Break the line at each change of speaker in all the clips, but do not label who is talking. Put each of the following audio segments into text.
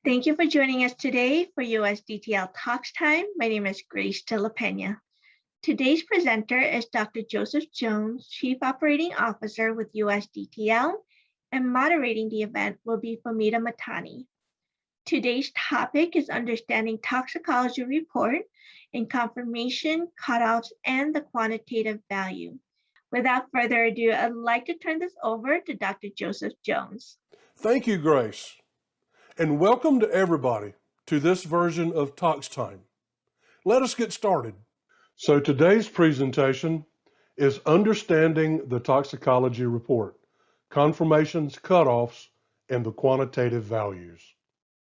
Thank you for joining us today for USDTL ToxTime. My name is Grace de la Pena. Today's presenter is Dr. Joseph Jones, Chief Operating Officer with USDTL, and moderating the event will be Famita Matani. Today's topic is understanding toxicology report and confirmation, cutoffs, and the quantitative value. Without further ado, I'd like to turn this over to Dr. Joseph Jones.
Thank you, Grace, and welcome to everybody to this version of ToxTime. Let us get started. So today's presentation is understanding the toxicology report, confirmations, cutoffs, and the quantitative values.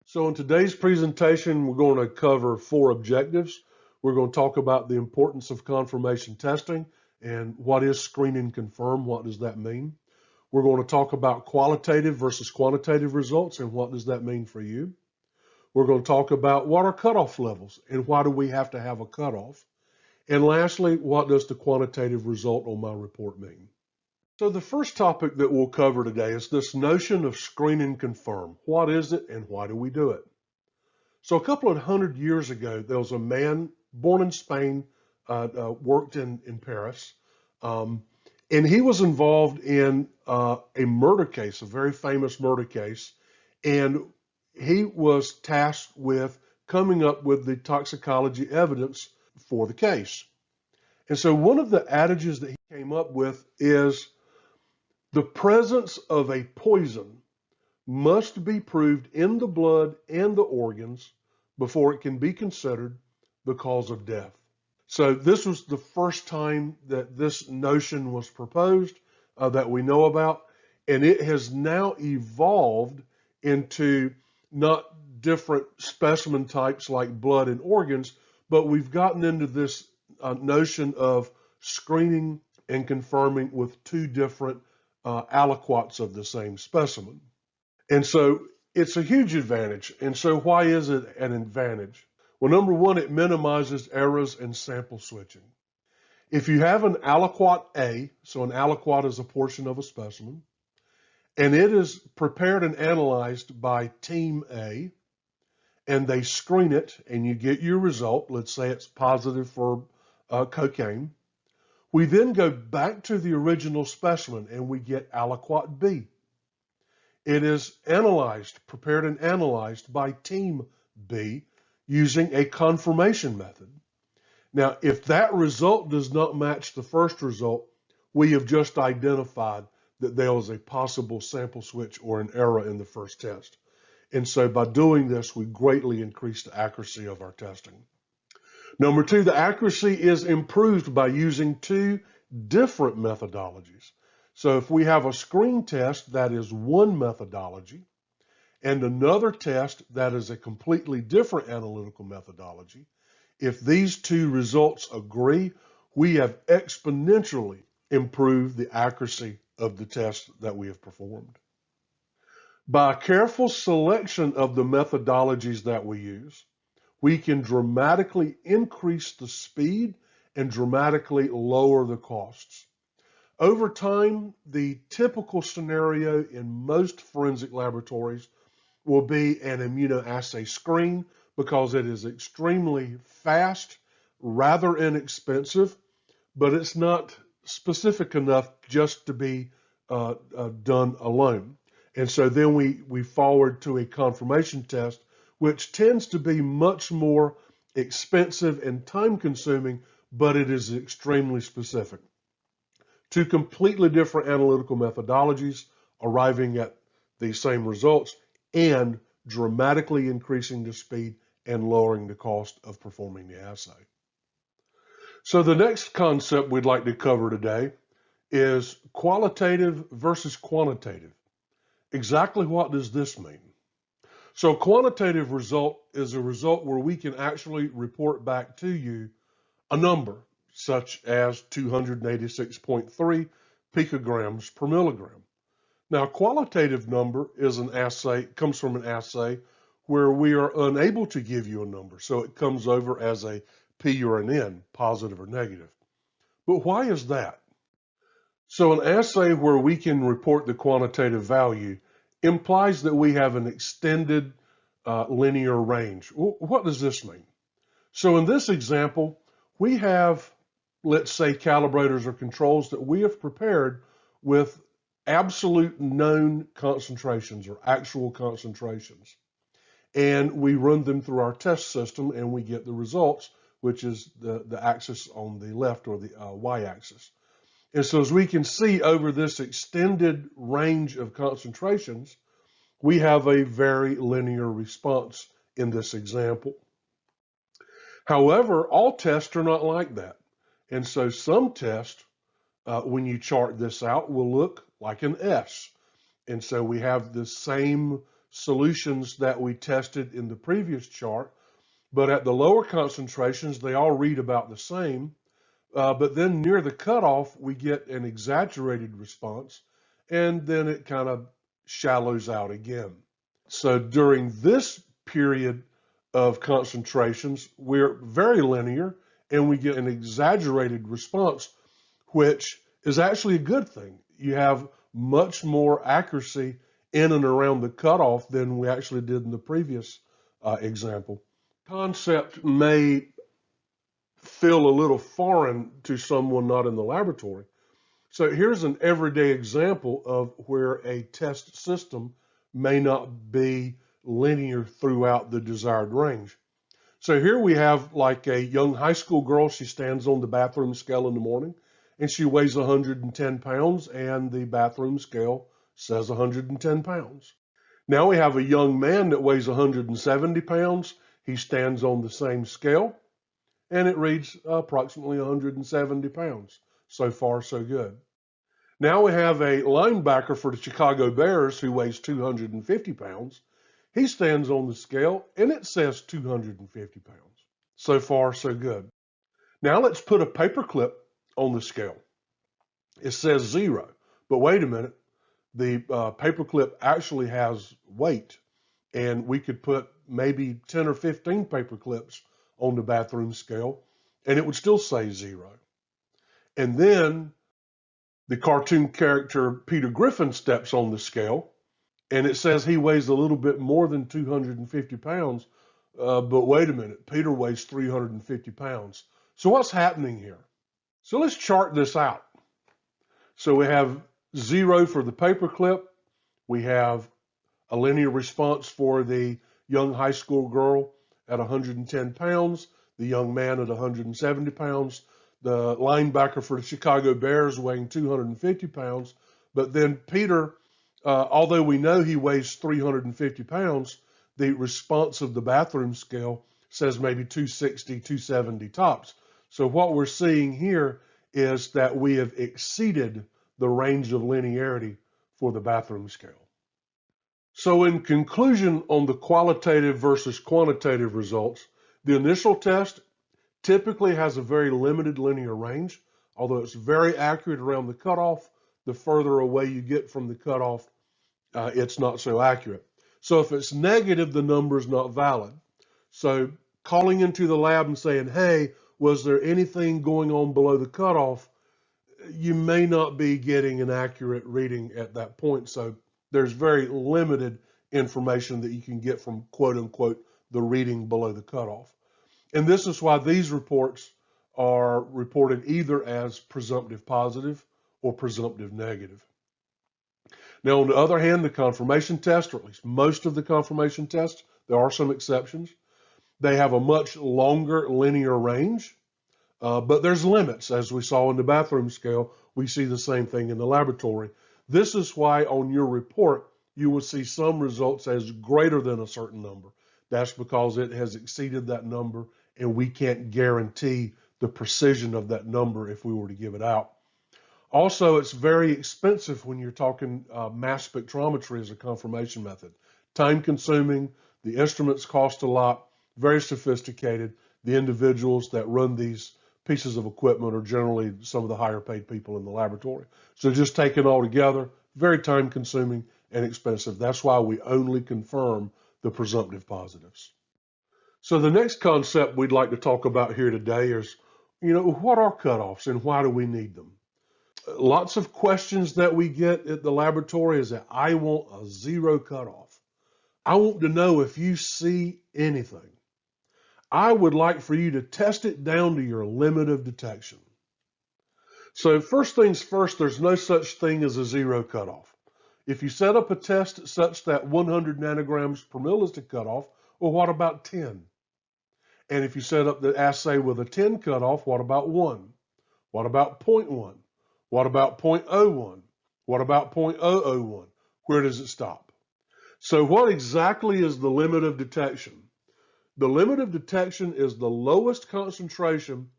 So in today's presentation, we're going to cover 4 objectives. We're going to talk about the importance of confirmation testing and what is screen and confirm, what does that mean? We're going to talk about qualitative versus quantitative results and what does that mean for you. We're going to talk about what are cutoff levels and why do we have to have a cutoff. And lastly, what does the quantitative result on my report mean? So the first topic that we'll cover today is this notion of screen and confirm. What is it and why do we do it? So a couple of 100 years ago, there was a man born in Spain, worked in Paris, and he was involved in a murder case, a very famous murder case, and he was tasked with coming up with the toxicology evidence for the case. And so one of the adages that he came up with is the presence of a poison must be proved in the blood and the organs before it can be considered the cause of death. So this was the first time that this notion was proposed that we know about, and it has now evolved into not different specimen types like blood and organs, but we've gotten into this notion of screening and confirming with 2 different aliquots of the same specimen. And so it's a huge advantage. And so why is it an advantage? Well, number one, it minimizes errors and sample switching. If you have an aliquot A, so an aliquot is a portion of a specimen, and it is prepared and analyzed by team A, and they screen it and you get your result, let's say it's positive for cocaine, we then go back to the original specimen and we get aliquot B. It is analyzed, prepared and analyzed by team B using a confirmation method. Now, if that result does not match the first result, we have just identified that there was a possible sample switch or an error in the first test. And so by doing this, we greatly increase the accuracy of our testing. Number 2, the accuracy is improved by using 2 different methodologies. So if we have a screen test that is one methodology and another test that is a completely different analytical methodology, if these 2 results agree, we have exponentially improved the accuracy of the test that we have performed. By careful selection of the methodologies that we use, we can dramatically increase the speed and dramatically lower the costs. Over time, the typical scenario in most forensic laboratories will be an immunoassay screen because it is extremely fast, rather inexpensive, but it's not specific enough just to be done alone. And so then we forward to a confirmation test, which tends to be much more expensive and time-consuming, but it is extremely specific. 2 completely different analytical methodologies arriving at the same results and dramatically increasing the speed and lowering the cost of performing the assay. So the next concept we'd like to cover today is qualitative versus quantitative. Exactly what does this mean? So a quantitative result is a result where we can actually report back to you a number, such as 286.3 picograms per milligram. Now, a qualitative number is an assay, comes from an assay where we are unable to give you a number. So it comes over as a P or an N, positive or negative. But why is that? So an assay where we can report the quantitative value implies that we have an extended linear range. What does this mean? So in this example, we have, let's say, calibrators or controls that we have prepared with absolute known concentrations or actual concentrations. And we run them through our test system and we get the results, which is the axis on the left, or the y-axis. And so as we can see over this extended range of concentrations, we have a very linear response in this example. However, all tests are not like that. And so some tests, when you chart this out, will look like an S. And so we have the same solutions that we tested in the previous chart, but at the lower concentrations, they all read about the same. But then near the cutoff, we get an exaggerated response, and then it kind of shallows out again. So during this period of concentrations, we're very linear, and we get an exaggerated response, which is actually a good thing. You have much more accuracy in and around the cutoff than we actually did in the previous example. Concept may feel a little foreign to someone not in the laboratory. So here's an everyday example of where a test system may not be linear throughout the desired range. So here we have like a young high school girl. She stands on the bathroom scale in the morning and she weighs 110 pounds, and the bathroom scale says 110 pounds. Now we have a young man that weighs 170 pounds. He stands on the same scale and it reads approximately 170 pounds. So far, so good. Now we have a linebacker for the Chicago Bears who weighs 250 pounds. He stands on the scale and it says 250 pounds. So far, so good. Now let's put a paperclip on the scale. It says 0, but wait a minute. The paperclip actually has weight, and we could put maybe 10 or 15 paperclips on the bathroom scale, and it would still say 0. And then the cartoon character Peter Griffin steps on the scale, and it says he weighs a little bit more than 250 pounds, but wait a minute, Peter weighs 350 pounds. So what's happening here? So let's chart this out. So we have 0 for the paperclip, we have a linear response for the young high school girl at 110 pounds, the young man at 170 pounds, the linebacker for the Chicago Bears weighing 250 pounds. But then Peter, although we know he weighs 350 pounds, the response of the bathroom scale says maybe 260, 270 tops. So what we're seeing here is that we have exceeded the range of linearity for the bathroom scale. So in conclusion on the qualitative versus quantitative results, the initial test typically has a very limited linear range, although it's very accurate around the cutoff. The further away you get from the cutoff, it's not so accurate. So if it's negative, the number is not valid. So calling into the lab and saying, hey, was there anything going on below the cutoff? You may not be getting an accurate reading at that point. So there's very limited information that you can get from quote unquote the reading below the cutoff. And this is why these reports are reported either as presumptive positive or presumptive negative. Now, on the other hand, the confirmation test, or at least most of the confirmation tests, there are some exceptions. They have a much longer linear range, but there's limits. As we saw in the bathroom scale, we see the same thing in the laboratory. This is why on your report, you will see some results as greater than a certain number. That's because it has exceeded that number, and we can't guarantee the precision of that number if we were to give it out. Also, it's very expensive when you're talking mass spectrometry as a confirmation method. Time consuming, the instruments cost a lot, very sophisticated. The individuals that run these pieces of equipment are generally some of the higher paid people in the laboratory. So just taken all together, very time consuming and expensive. That's why we only confirm the presumptive positives. So the next concept we'd like to talk about here today is, what are cutoffs and why do we need them? Lots of questions that we get at the laboratory is that I want a 0 cutoff. I want to know if you see anything. I would like for you to test it down to your limit of detection. So first things first, there's no such thing as a zero cutoff. If you set up a test such that 100 nanograms per mil is the cutoff, well, what about 10? And if you set up the assay with a 10 cutoff, what about 1? What about 0.1? What about 0.01? What about 0.001? Where does it stop? So what exactly is the limit of detection? The limit of detection is the lowest concentration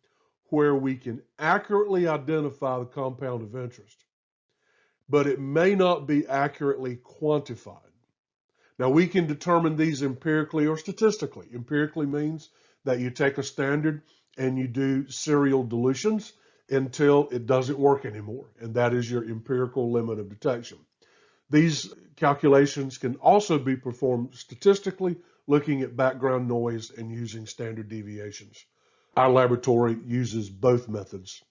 where we can accurately identify the compound of interest, but it may not be accurately quantified. Now, we can determine these empirically or statistically. Empirically means that you take a standard and you do serial dilutions until it doesn't work anymore, and that is your empirical limit of detection. These calculations can also be performed statistically, looking at background noise and using standard deviations. Our laboratory uses both methods.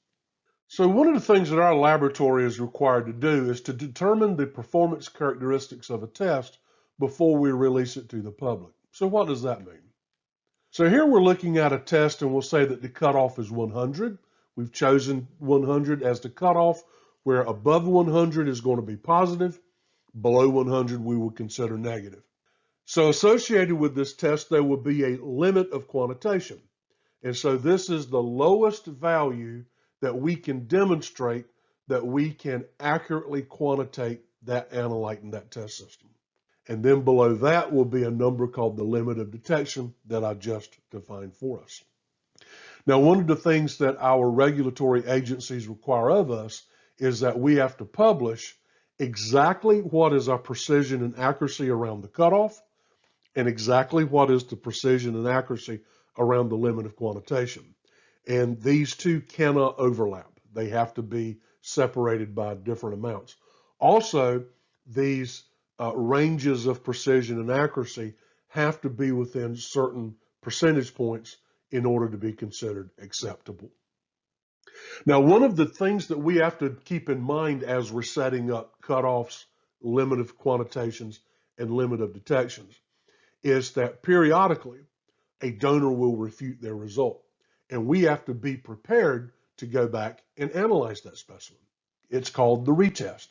So one of the things that our laboratory is required to do is to determine the performance characteristics of a test before we release it to the public. So what does that mean? So here we're looking at a test and we'll say that the cutoff is 100. We've chosen 100 as the cutoff, where above 100 is going to be positive, below 100 we will consider negative. So associated with this test, there will be a limit of quantitation. And so this is the lowest value that we can demonstrate that we can accurately quantitate that analyte in that test system. And then below that will be a number called the limit of detection that I just defined for us. Now, one of the things that our regulatory agencies require of us is that we have to publish exactly what is our precision and accuracy around the cutoff, and exactly what is the precision and accuracy around the limit of quantitation. And these two cannot overlap. They have to be separated by different amounts. Also, these ranges of precision and accuracy have to be within certain percentage points in order to be considered acceptable. Now, one of the things that we have to keep in mind as we're setting up cutoffs, limit of quantitations, and limit of detections is that periodically a donor will refute their result. And we have to be prepared to go back and analyze that specimen. It's called the retest.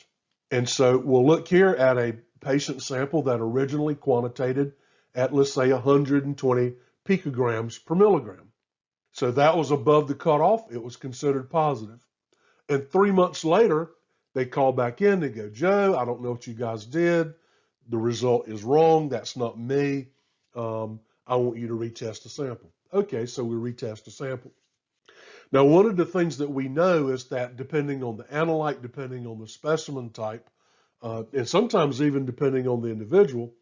And so we'll look here at a patient sample that originally quantitated at, let's say, 120 picograms per milligram. So that was above the cutoff. It was considered positive. And 3 months later, they call back in. They go, Joe, I don't know what you guys did. The result is wrong. That's not me. I want you to retest the sample. Okay, so we retest the sample. Now, one of the things that we know is that depending on the analyte, depending on the specimen type, and sometimes even depending on the individual,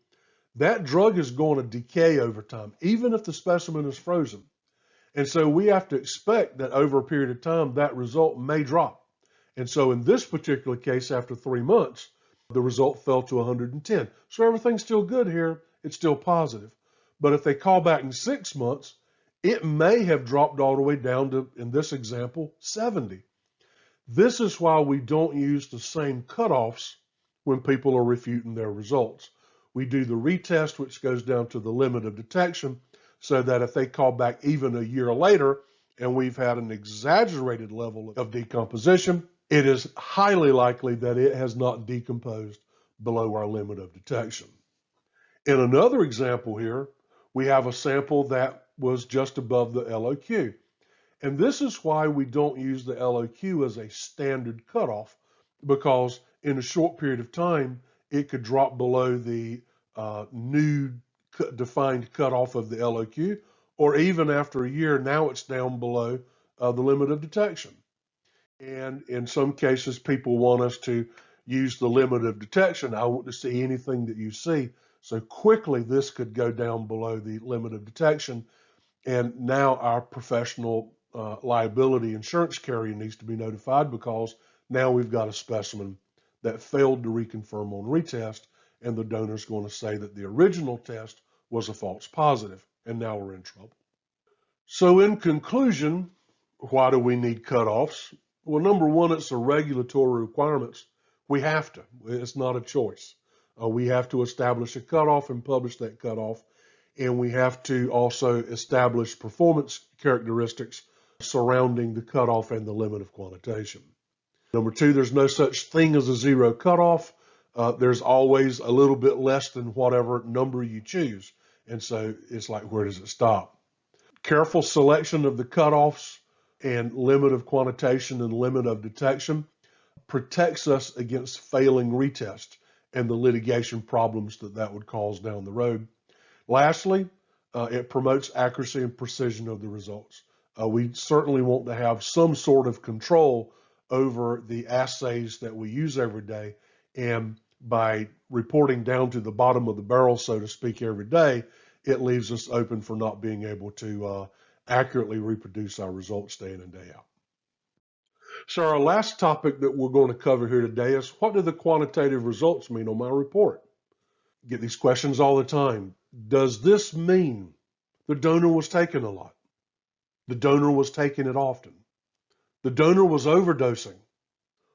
that drug is going to decay over time, even if the specimen is frozen. And so we have to expect that over a period of time, that result may drop. And so in this particular case, after 3 months, the result fell to 110. So everything's still good here. It's still positive. But if they call back in 6 months, it may have dropped all the way down to, in this example, 70. This is why we don't use the same cutoffs when people are refuting their results. We do the retest, which goes down to the limit of detection, so that if they call back even a year later and we've had an exaggerated level of decomposition, it is highly likely that it has not decomposed below our limit of detection. In another example here, we have a sample that was just above the LOQ. And this is why we don't use the LOQ as a standard cutoff, because in a short period of time, it could drop below the new defined cutoff of the LOQ, or even after a year, now it's down below the limit of detection. And in some cases, people want us to use the limit of detection. I want to see anything that you see. So quickly, this could go down below the limit of detection. And now our professional liability insurance carrier needs to be notified, because now we've got a specimen that failed to reconfirm on retest, and the donor's going to say that the original test was a false positive, and now we're in trouble. So in conclusion, why do we need cutoffs? Well, number one, it's a regulatory requirements. We have to. It's not a choice. We have to establish a cutoff and publish that cutoff, and we have to also establish performance characteristics surrounding the cutoff and the limit of quantitation. Number two, there's no such thing as a zero cutoff. There's always a little bit less than whatever number you choose. And so it's like, where does it stop? Careful selection of the cutoffs and limit of quantitation and limit of detection protects us against failing retest and the litigation problems that would cause down the road. Lastly, it promotes accuracy and precision of the results. We certainly want to have some sort of control over the assays that we use every day, and by reporting down to the bottom of the barrel, so to speak, every day, it leaves us open for not being able to accurately reproduce our results day in and day out. So our last topic that we're going to cover here today is, what do the quantitative results mean on my report? Get these questions all the time. Does this mean the donor was taking a lot? The donor was taking it often? The donor was overdosing?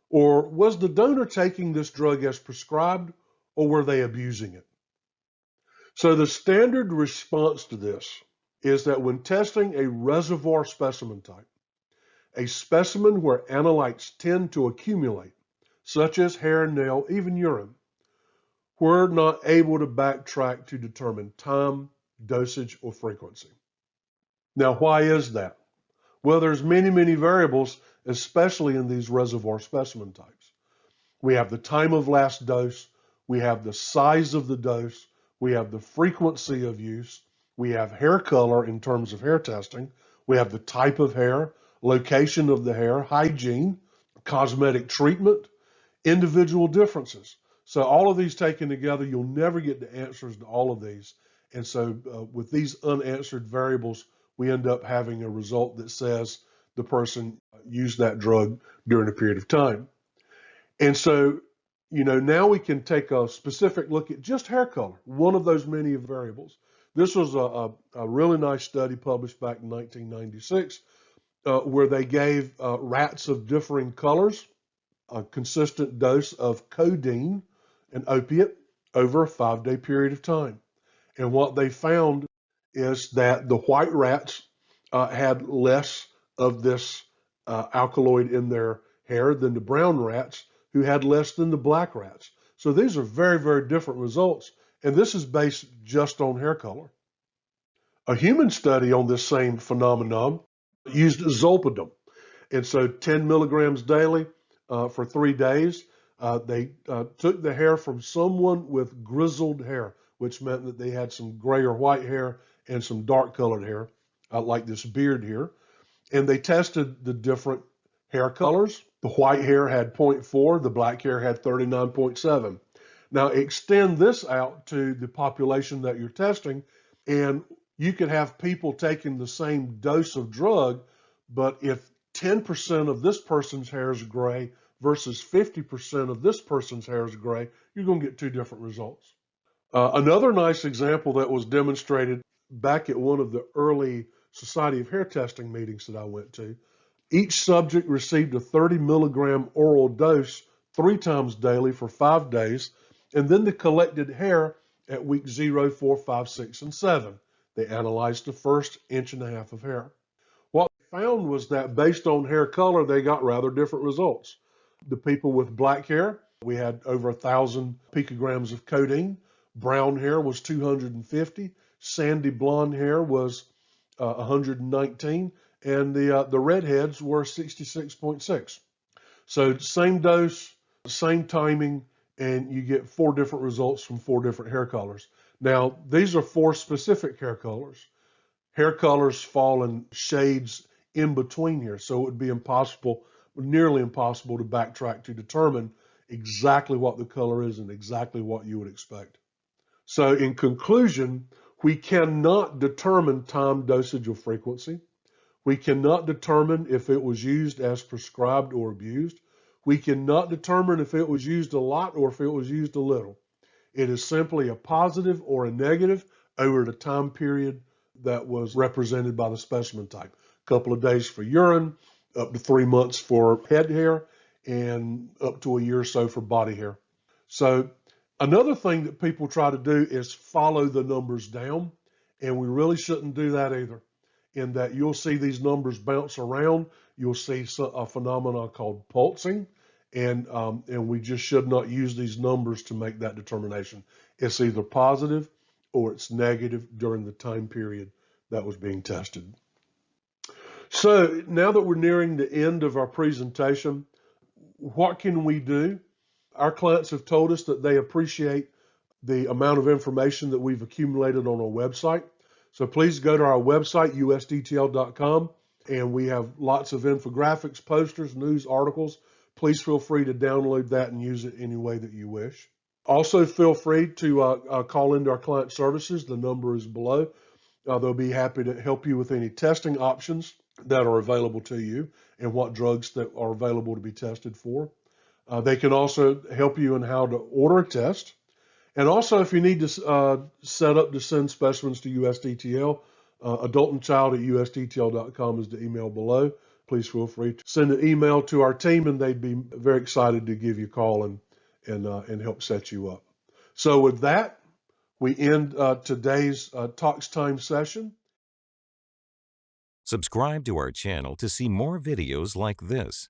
Or was the donor taking this drug as prescribed, or were they abusing it? So the standard response to this is that when testing a reservoir specimen type, a specimen where analytes tend to accumulate, such as hair, nail, even urine, we're not able to backtrack to determine time, dosage, or frequency. Now, why is that? Well, there's many variables, especially in these reservoir specimen types. We have the time of last dose, we have the size of the dose, we have the frequency of use, we have hair color in terms of hair testing, we have the type of hair, location of the hair, hygiene, cosmetic treatment, individual differences. So all of these taken together, you'll never get the answers to all of these. And so with these unanswered variables, we end up having a result that says the person used that drug during a period of time. And so, now we can take a specific look at just hair color, one of those many variables. This was a really nice study published back in 1996 where they gave rats of differing colors a consistent dose of codeine, an opiate, over a 5-day period of time. And what they found is that the white rats had less of this alkaloid in their hair than the brown rats, who had less than the black rats. So these are very different results, and this is based just on hair color. A human study on this same phenomenon used zolpidem, and so 10 milligrams daily for 3 days. They took the hair from someone with grizzled hair, which meant that they had some gray or white hair and some dark colored hair, like this beard here. And they tested the different hair colors. The white hair had 0.4, the black hair had 39.7. Now extend this out to the population that you're testing, and you could have people taking the same dose of drug, but if 10% of this person's hair is gray versus 50% of this person's hair is gray, you're going to get two different results. Another nice example that was demonstrated back at one of the early Society of Hair Testing meetings that I went to, each subject received a 30 milligram oral dose 3 times daily for 5 days, and then they collected hair at week 0, 4, 5, 6, and 7. They analyzed the first 1.5 inches of hair. What they found was that based on hair color, they got rather different results. The people with black hair, we had over 1,000 picograms of codeine. Brown hair was 250. Sandy blonde hair was 119. And the redheads were 66.6. So same dose, same timing, and you get 4 different results from 4 different hair colors. Now, these are 4 specific hair colors. Hair colors fall in shades in between here, so it would be impossible, nearly impossible, to backtrack to determine exactly what the color is and exactly what you would expect. So in conclusion, we cannot determine time, dosage, or frequency. We cannot determine if it was used as prescribed or abused. We cannot determine if it was used a lot or if it was used a little. It is simply a positive or a negative over the time period that was represented by the specimen type. A couple of days for urine, up to 3 months for head hair, and up to a year or so for body hair. So Another thing that people try to do is follow the numbers down, and we really shouldn't do that either. In that you'll see these numbers bounce around, you'll see a phenomenon called pulsing, and we just should not use these numbers to make that determination. It's either positive or it's negative during the time period that was being tested. So now that we're nearing the end of our presentation, what can we do? Our clients have told us that they appreciate the amount of information that we've accumulated on our website. So please go to our website, USDTL.com, and we have lots of infographics, posters, news, articles. Please feel free to download that and use it any way that you wish. Also, feel free to call into our client services. The number is below. They'll be happy to help you with any testing options that are available to you and what drugs that are available to be tested for. They can also help you in how to order a test. And also, if you need to set up to send specimens to USDTL, adult and child at USDTL.com is the email below. Please feel free to send an email to our team, and they'd be very excited to give you a call and help set you up. So with that, we end today's ToxTime session.
Subscribe to our channel to see more videos like this.